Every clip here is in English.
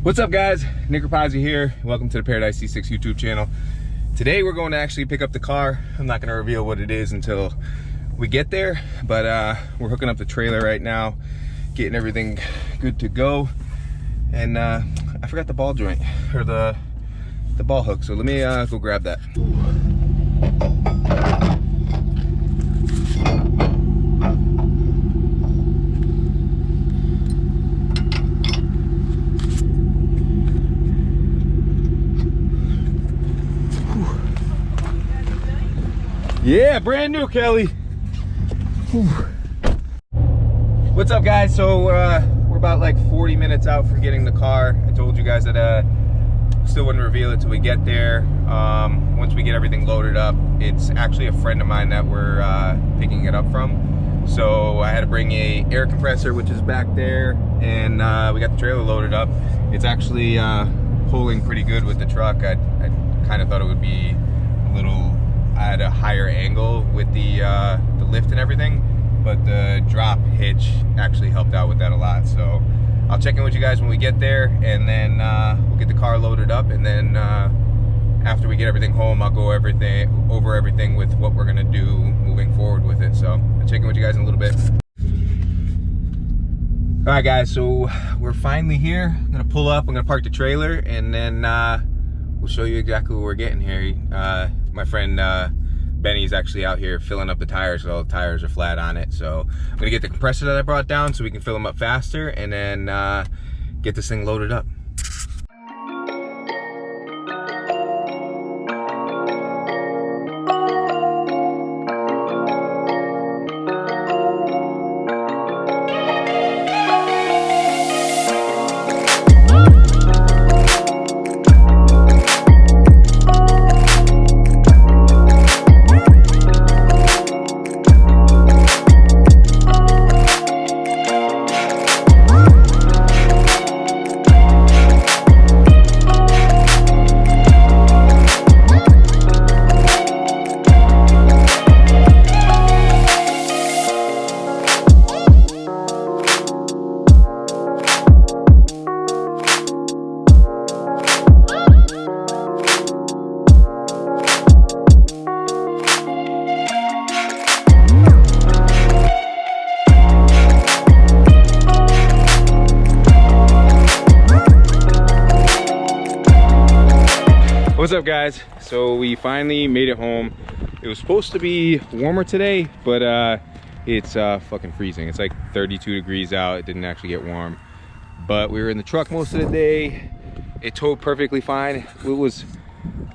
What's up, guys? Nick Rapazzi here. Welcome to the Paradise C6 YouTube channel. Today we're going to actually pick up the car. I'm not going to reveal what it is until we get there, but we're hooking up the trailer right now, getting everything good to go. And I forgot the ball joint, or the ball hook, so let me go grab that. Yeah, brand new, Kelly. Whew. What's up, guys? So we're about like 40 minutes out from getting the car. I told you guys that still wouldn't reveal it till we get there. Once we get everything loaded up, it's actually a friend of mine that we're picking it up from. So I had to bring a air compressor, which is back there, and we got the trailer loaded up. It's actually pulling pretty good with the truck. I kind of thought it would be a little at a higher angle with the lift and everything, but the drop hitch actually helped out with that a lot. So I'll check in with you guys when we get there, and then we'll get the car loaded up, and then after we get everything home, I'll go over everything with what we're gonna do moving forward with it. So I'll check in with you guys in a little bit. All right, guys, so we're finally here. I'm gonna pull up, I'm gonna park the trailer, and then we'll show you exactly what we're getting here. My friend Benny's actually out here filling up the tires, so all the tires are flat on it. So I'm gonna get the compressor that I brought down so we can fill them up faster, and then get this thing loaded up. What's up, guys? So we finally made it home. It was supposed to be warmer today, but it's fucking freezing. It's like 32 degrees out. It didn't actually get warm, but we were in the truck most of the day. It towed perfectly fine. What was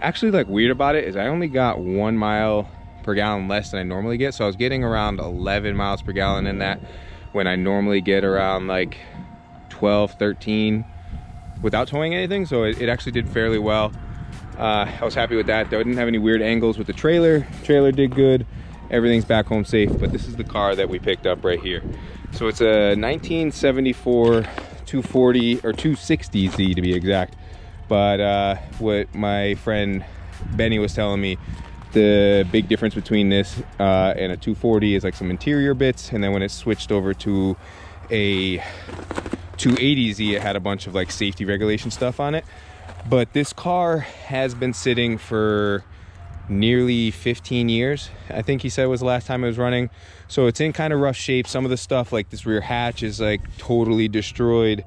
actually like weird about it is I only got 1 mile per gallon less than I normally get. So I was getting around 11 miles per gallon in that, when I normally get around like 12, 13 without towing anything. So it actually did fairly well. I was happy with that. I didn't have any weird angles with the trailer. Trailer did good. Everything's back home safe, but this is the car that we picked up right here. So it's a 1974 240 or 260Z to be exact. But what my friend Benny was telling me, the big difference between this and a 240 is like some interior bits, and then when it switched over to a 280Z, it had a bunch of like safety regulation stuff on it. But this car has been sitting for nearly 15 years. I think he said was the last time it was running. So it's in kind of rough shape. Some of the stuff like this rear hatch is like totally destroyed.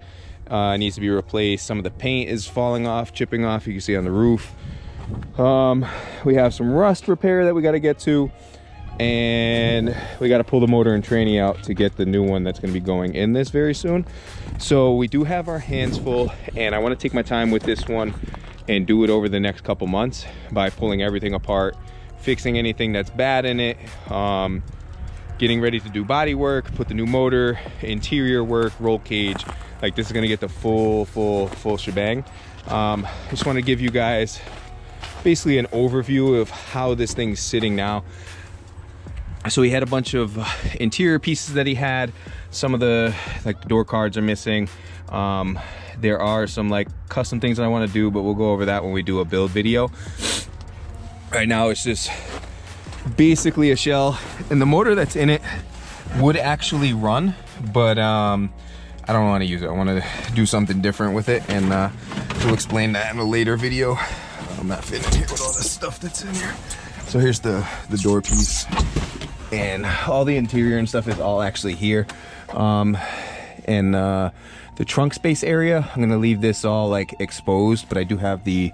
Needs to be replaced. Some of the paint is falling off, chipping off. You can see on the roof. We have some rust repair that we got to get to. And we got to pull the motor and tranny out to get the new one that's going to be going in this very soon. So we do have our hands full, and I want to take my time with this one and do it over the next couple months by pulling everything apart, fixing anything that's bad in it, getting ready to do body work, put the new motor, interior work, roll cage. Like, this is going to get the full shebang. I just want to give you guys basically an overview of how this thing's sitting now. So he had a bunch of interior pieces that he had. Some of the like the door cards are missing. There are some like custom things that I want to do, but we'll go over that when we do a build video. Right now it's just basically a shell, and the motor that's in it would actually run, but I I don't want to use it. I want to do something different with it, and we'll explain that in a later video. I'm not fitting here with all this stuff that's in here. So here's the door piece, and all the interior and stuff is all actually here. And the trunk space area, I'm gonna leave this all like exposed, but I do have the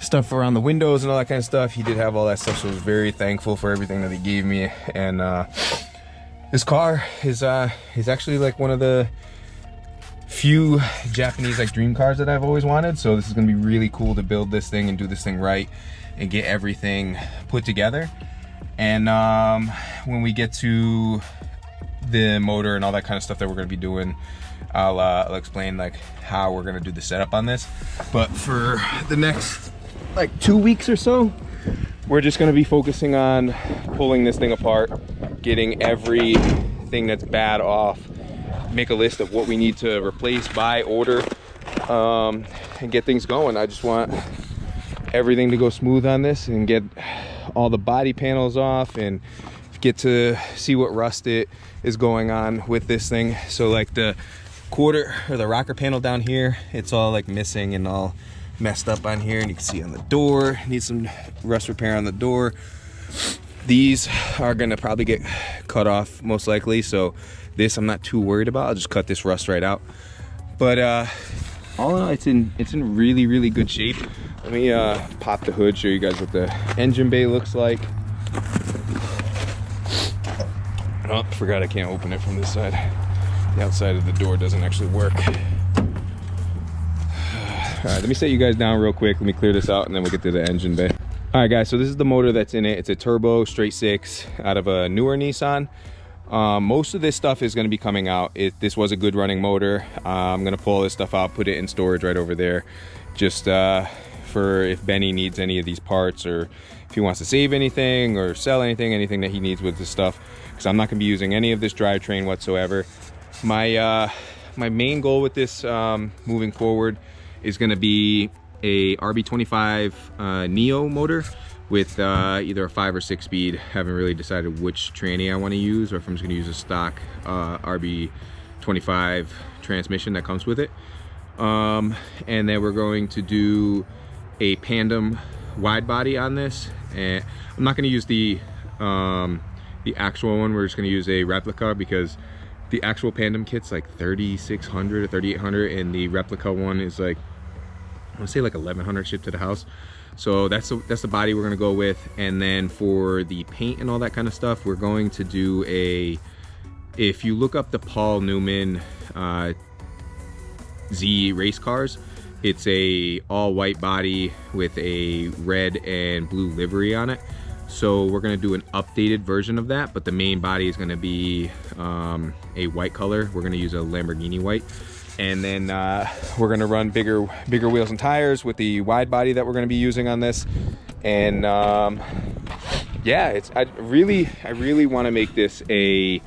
stuff around the windows and all that kind of stuff. He did have all that stuff, so I was very thankful for everything that he gave me. And this car is actually like one of the few Japanese like dream cars that I've always wanted. So this is gonna be really cool to build this thing and do this thing right and get everything put together. And when we get to the motor and all that kind of stuff that we're gonna be doing, I'll explain like how we're gonna do the setup on this. But for the next like 2 weeks or so, we're just gonna be focusing on pulling this thing apart, getting everything that's bad off, make a list of what we need to replace, buy, order, and get things going. I just want everything to go smooth on this and get all the body panels off and get to see what rust it is going on with this thing. So like the quarter or the rocker panel down here, it's all like missing and all messed up on here, and you can see on the door, needs some rust repair on the door. These are gonna probably get cut off most likely, so this I'm not too worried about. I'll just cut this rust right out. But all in all, it's in really good shape. Let me pop the hood, show you guys what the engine bay looks like. Oh, forgot I can't open it from this side. The outside of the door doesn't actually work. All right, let me set you guys down real quick. Let me clear this out and then we'll get to the engine bay. All right guys, so this is the motor that's in it. It's a turbo straight six out of a newer Nissan. Most of this stuff is going to be coming out. This was a good running motor. I'm going to pull this stuff out, put it in storage right over there, just for if Benny needs any of these parts, or if he wants to save anything or sell anything that he needs with this stuff, because I'm not going to be using any of this drivetrain whatsoever. My main goal with this moving forward is going to be a RB25 Neo motor with either a 5 or 6 speed. Haven't really decided which tranny I want to use, or if I'm just going to use a stock RB25 transmission that comes with it. And then we're going to do a Pandem wide body on this, and I'm not going to use the actual one. We're just going to use a replica, because the actual Pandem kit's like 3,600 or 3,800, and the replica one is like, I want to say like 1,100 shipped to the house. So that's the body we're gonna go with. And then for the paint and all that kind of stuff, we're going to do if you look up the Paul Newman Z race cars, it's a all white body with a red and blue livery on it. So we're gonna do an updated version of that, but the main body is gonna be a white color. We're gonna use a Lamborghini white. And then we're gonna run bigger wheels and tires with the wide body that we're gonna be using on this. And yeah, I really want to make this a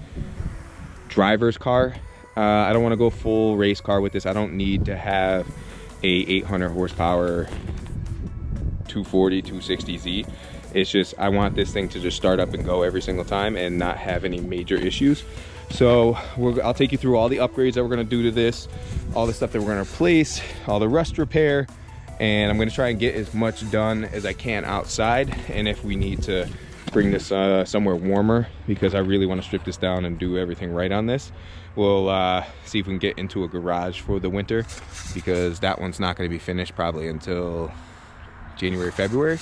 driver's car. I don't want to go full race car with this. I don't need to have a 800 horsepower 240 260Z. It's just, I want this thing to just start up and go every single time and not have any major issues. So I'll take you through all the upgrades that we're going to do to this, all the stuff that we're going to replace, all the rust repair, and I'm going to try and get as much done as I can outside. And if we need to bring this somewhere warmer, because I really want to strip this down and do everything right on this, we'll see if we can get into a garage for the winter, because that one's not going to be finished probably until January, February,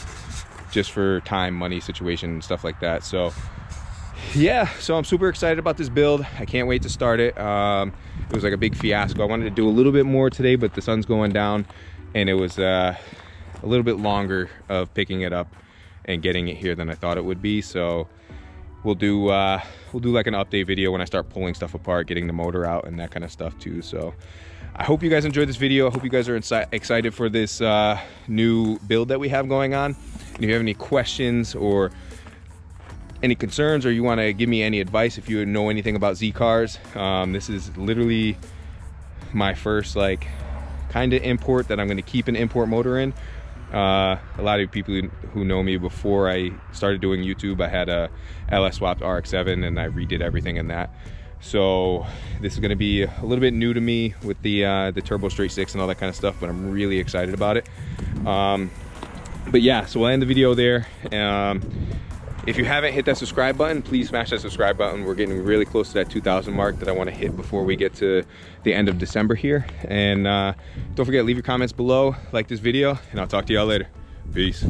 just for time, money situation and stuff like that. So yeah, so I'm super excited about this build. I can't wait to start it. It was like a big fiasco. I wanted to do a little bit more today, but the sun's going down, and it was a little bit longer of picking it up and getting it here than I thought it would be. So we'll do like an update video when I start pulling stuff apart, getting the motor out and that kind of stuff too. So I hope you guys enjoyed this video. I hope you guys are excited for this new build that we have going on. And if you have any questions or any concerns, or you want to give me any advice, if you know anything about Z cars, this is literally my first like kind of import that I'm going to keep an import motor in. A lot of people who know me, before I started doing YouTube, I had a LS swapped RX-7 and I redid everything in that. So this is gonna be a little bit new to me with the turbo straight six and all that kind of stuff, but I'm really excited about it. But yeah, so we'll end the video there. If you haven't hit that subscribe button, please smash that subscribe button. We're getting really close to that 2,000 mark that I want to hit before we get to the end of December here. And don't forget, leave your comments below, like this video, and I'll talk to y'all later. Peace.